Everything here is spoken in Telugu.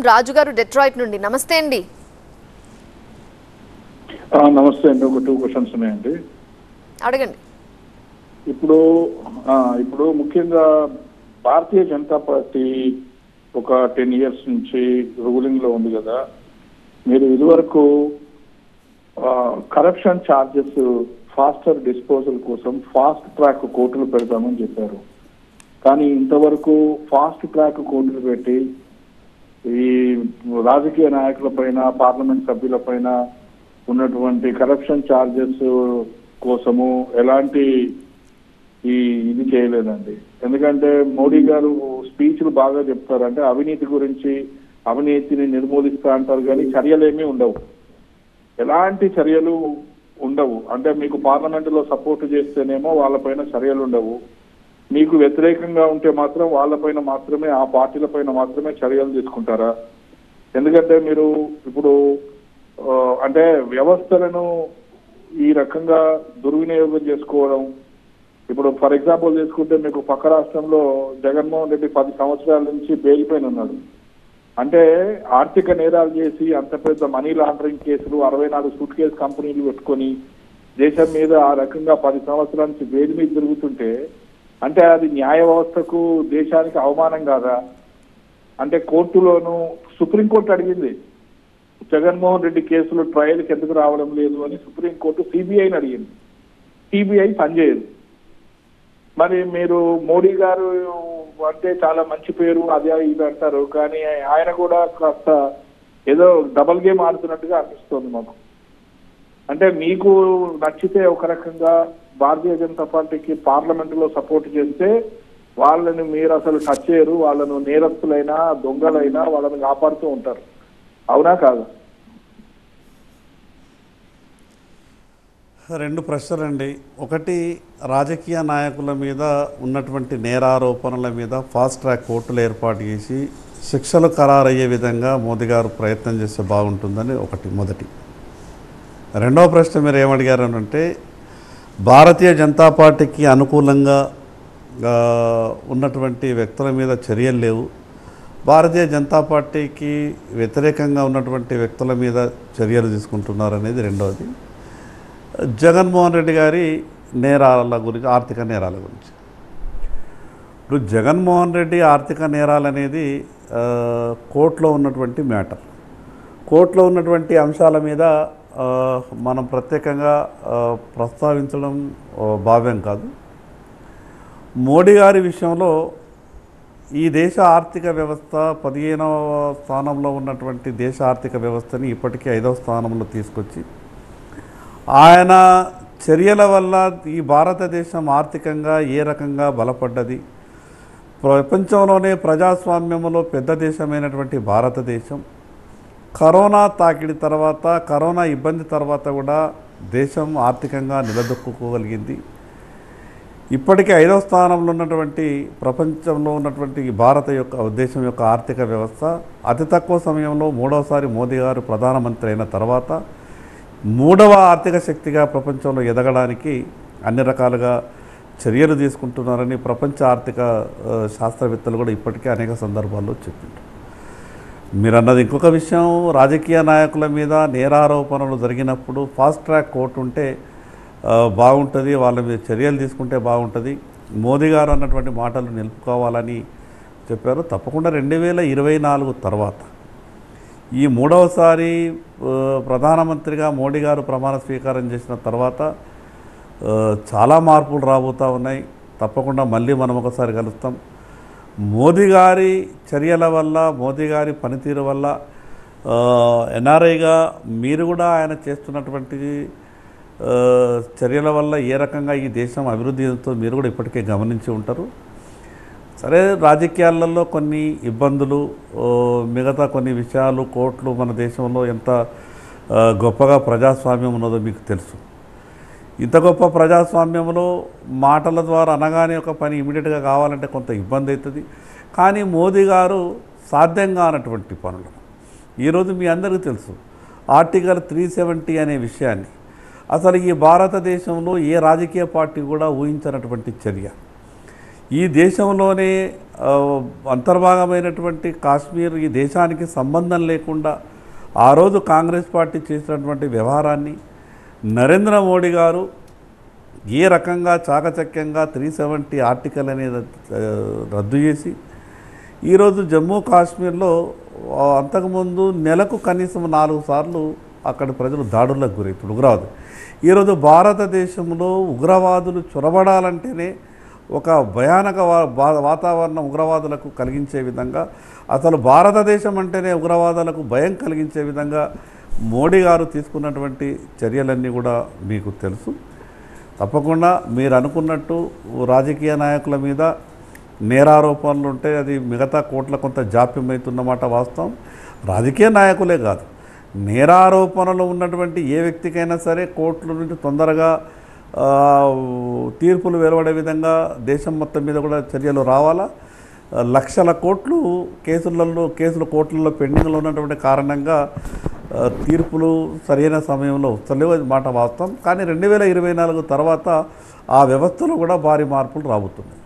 రాజు గారు డెట్రాయిట్ నుండి. నమస్తే అండి. నమస్తే అండి. ఒక 2 క్వశ్చన్స్ ఉన్నాయండి. అడగండి. ఇప్పుడు ముఖ్యంగా భారతీయ జనతా పార్టీ ఒక 10 years నుంచి రూలింగ్ లో ఉంది కదా. మీరు ఇదివరకు కరప్షన్ ఛార్జెస్ ఫాస్టర్ డిస్పోజల్ కోసం ఫాస్ట్ ట్రాక్ కోర్టులు పెడతామని చెప్పారు. కానీ ఇంతవరకు ఫాస్ట్ ట్రాక్ కోర్టులు పెట్టి ఈ రాజకీయ నాయకుల పైన, పార్లమెంట్ సభ్యుల పైన ఉన్నటువంటి కరప్షన్ ఛార్జెస్ కోసము ఎలాంటి ఇది చేయలేదండి. ఎందుకంటే మోడీ గారు స్పీచ్లు బాగా చెప్తారు, అంటే అవినీతి గురించి, అవినీతిని నిర్మూలిస్తా అంటారు, కానీ చర్యలేమీ ఉండవు, ఎలాంటి చర్యలు ఉండవు. అంటే మీకు పార్లమెంటులో సపోర్ట్ చేస్తేనేమో వాళ్ళపైన చర్యలు ఉండవు, మీకు వ్యతిరేకంగా ఉంటే మాత్రం వాళ్ళపైన మాత్రమే, ఆ పార్టీల పైన మాత్రమే చర్యలు తీసుకుంటారా? ఎందుకంటే మీరు ఇప్పుడు అంటే వ్యవస్థలను ఈ రకంగా దుర్వినియోగం చేసుకోవడం. ఇప్పుడు ఫర్ ఎగ్జాంపుల్ తీసుకుంటే మీకు పక్క రాష్ట్రంలో జగన్మోహన్ రెడ్డి 10 సంవత్సరాల నుంచి బెయిల్ పైన ఉన్నాడు. అంటే ఆర్థిక నేరాలు చేసి అంత పెద్ద మనీ లాండరింగ్ కేసులు, 64 సూట్ కేసు కంపెనీలు పెట్టుకొని దేశం మీద ఆ రకంగా 10 సంవత్సరాల నుంచి బెయిల్ మీద తిరుగుతుంటే అంటే అది న్యాయ వ్యవస్థకు, దేశానికి అవమానం కాదా? అంటే కోర్టులోను సుప్రీంకోర్టు అడిగింది, జగన్మోహన్ రెడ్డి కేసులు ట్రయల్కి ఎందుకు రావడం లేదు అని సుప్రీంకోర్టు సిబిఐని అడిగింది. సిబిఐ పనిచేయదు. మరి మీరు మోడీ గారు అంటే చాలా మంచి పేరు, అదే ఇది అంటారు, కానీ ఆయన కూడా కాస్త ఏదో డబల్ గేమ్ ఆడుతున్నట్టుగా అనిపిస్తుంది మాకు. అంటే మీకు నచ్చితే ఒక రకంగా భారతీయ జనతా పార్టీకి పార్లమెంటులో సపోర్ట్ చేస్తే వాళ్ళని మీరు అసలు టచ్ చేయరు, వాళ్ళను నేరస్తులైనా దొంగలైనా వాళ్ళని కాపాడుతూ ఉంటారు, అవునా కాదా? 2 ప్రశ్నలండి. ఒకటి, రాజకీయ నాయకుల మీద ఉన్నటువంటి నేరారోపణల మీద ఫాస్ట్ ట్రాక్ కోర్టులు ఏర్పాటు చేసి శిక్షలు ఖరారయ్యే విధంగా మోదీ గారు ప్రయత్నం చేస్తే బాగుంటుందని మొదటి. రెండవ ప్రశ్న మీరు ఏమడిగారు అంటే, భారతీయ జనతా పార్టీకి అనుకూలంగా ఉన్నటువంటి వ్యక్తుల మీద చర్యలు లేవు, భారతీయ జనతా పార్టీకి వ్యతిరేకంగా ఉన్నటువంటి వ్యక్తుల మీద చర్యలు తీసుకుంటున్నారు అనేది రెండవది. జగన్మోహన్ రెడ్డి గారి నేరాల గురించి, ఆర్థిక నేరాల గురించి. ఇప్పుడు జగన్మోహన్ రెడ్డి ఆర్థిక నేరాలు అనేది కోర్టులో ఉన్నటువంటి మ్యాటర్. కోర్టులో ఉన్నటువంటి అంశాల మీద మనం ప్రత్యేకంగా ప్రస్తావించడం భావ్యం కాదు. మోడీ గారి విషయంలో ఈ దేశ ఆర్థిక వ్యవస్థ 15వ స్థానంలో ఉన్నటువంటి దేశ ఆర్థిక వ్యవస్థని ఇప్పటికీ 5వ స్థానంలో తీసుకొచ్చి ఆయన చర్యల వల్ల ఈ భారతదేశం ఆర్థికంగా ఏ రకంగా బలపడ్డది, ప్రపంచంలోనే ప్రజాస్వామ్యంలో పెద్ద దేశమైనటువంటి భారతదేశం కరోనా తాకిడి తర్వాత, కరోనా ఇబ్బంది తర్వాత కూడా దేశం ఆర్థికంగా నిలదొక్కుకోగలిగింది. ఇప్పటికీ 5వ స్థానంలో ఉన్నటువంటి ప్రపంచంలో ఉన్నటువంటి దేశం యొక్క ఆర్థిక వ్యవస్థ అతి తక్కువ సమయంలో 3వసారి మోదీ గారు ప్రధానమంత్రి అయిన తర్వాత 3వ ఆర్థిక శక్తిగా ప్రపంచంలో ఎదగడానికి అన్ని రకాలుగా చర్యలు తీసుకుంటున్నారని ప్రపంచ ఆర్థిక శాస్త్రవేత్తలు కూడా ఇప్పటికే అనేక సందర్భాల్లో చెప్పింటారు. మీరు అన్నది ఇంకొక విషయం, రాజకీయ నాయకుల మీద నేరారోపణలు జరిగినప్పుడు ఫాస్ట్ ట్రాక్ కోర్టు ఉంటే బాగుంటుంది, వాళ్ళ మీద చర్యలు తీసుకుంటే బాగుంటుంది, మోదీ గారు అన్నటువంటి మాటలు నిలుపుకోవాలని చెప్పారు. తప్పకుండా 2024 తర్వాత ఈ 3వసారి ప్రధానమంత్రిగా మోడీ గారు ప్రమాణ స్వీకారం చేసిన తర్వాత చాలా మార్పులు రాబోతూ ఉన్నాయి. తప్పకుండా మళ్ళీ మనం ఒకసారి కలుస్తాం. మోదీ గారి చర్యల వల్ల, మోదీ గారి పనితీరు వల్ల ఎన్ఆర్ఐగా మీరు కూడా ఆయన చేస్తున్నటువంటి చర్యల వల్ల ఏ రకంగా ఈ దేశం అభివృద్ధి చెందుతుందో మీరు కూడా ఇప్పటికే గమనించి ఉంటారు. సరే, రాజకీయాలలో కొన్ని ఇబ్బందులు, మిగతా కొన్ని విషయాలు, కోర్టులు, మన దేశంలో ఎంత గొప్పగా ప్రజాస్వామ్యం ఉన్నదో మీకు తెలుసు. ఇంత గొప్ప ప్రజాస్వామ్యంలో మాటల ద్వారా అనగానే ఒక పని ఇమీడియట్గా కావాలంటే కొంత ఇబ్బంది అవుతుంది. కానీ మోదీ గారు సాధ్యం కానటువంటి పనులు, ఈరోజు మీ అందరికీ తెలుసు, ఆర్టికల్ 370 అనే విషయాన్ని అసలు ఈ భారతదేశంలో ఏ రాజకీయ పార్టీ కూడా ఊహించినటువంటి చర్య. ఈ దేశంలోనే ఆ, అంతర్భాగమైనటువంటి కాశ్మీర్ ఈ దేశానికి సంబంధం లేకుండా ఆ రోజు కాంగ్రెస్ పార్టీ చేసినటువంటి వ్యవహారాన్ని నరేంద్ర మోడీ గారు ఏ రకంగా చాకచక్యంగా 370 ఆర్టికల్ అనేది రద్దు చేసి ఈరోజు జమ్మూ కాశ్మీర్లో అంతకుముందు నెలకు కనీసం 4 సార్లు అక్కడ ప్రజలు దాడులకు గురవుతారు ఉగ్రవాదులు. ఈరోజు భారతదేశంలో ఉగ్రవాదులు చొరబడాలంటేనే ఒక భయానక వాతావరణం ఉగ్రవాదులకు కలిగించే విధంగా, అసలు భారతదేశం అంటేనే ఉగ్రవాదులకు భయం కలిగించే విధంగా మోడీ గారు తీసుకున్నటువంటి చర్యలన్నీ కూడా మీకు తెలుసు. తప్పకుండా మీరు అనుకున్నట్టు రాజకీయ నాయకుల మీద నేరారోపణలు ఉంటే అది మిగతా కోట్ల కొంత జాప్యం అవుతున్నమాట వాస్తవం. రాజకీయ నాయకులే కాదు, నేరారోపణలు ఉన్నటువంటి ఏ వ్యక్తికైనా సరే కోర్టుల నుంచి తొందరగా తీర్పులు వెలువడే విధంగా దేశం మొత్తం మీద కూడా చర్యలు రావాలా. లక్షల కోట్లు కేసులు కోర్టులలో పెండింగ్లో ఉన్నటువంటి కారణంగా తీర్పులు సరైన సమయంలో వస్తలేవు, అది మాట వాస్తవం. కానీ 2024 తర్వాత ఆ వ్యవస్థలో కూడా భారీ మార్పులు రాబోతున్నాయి.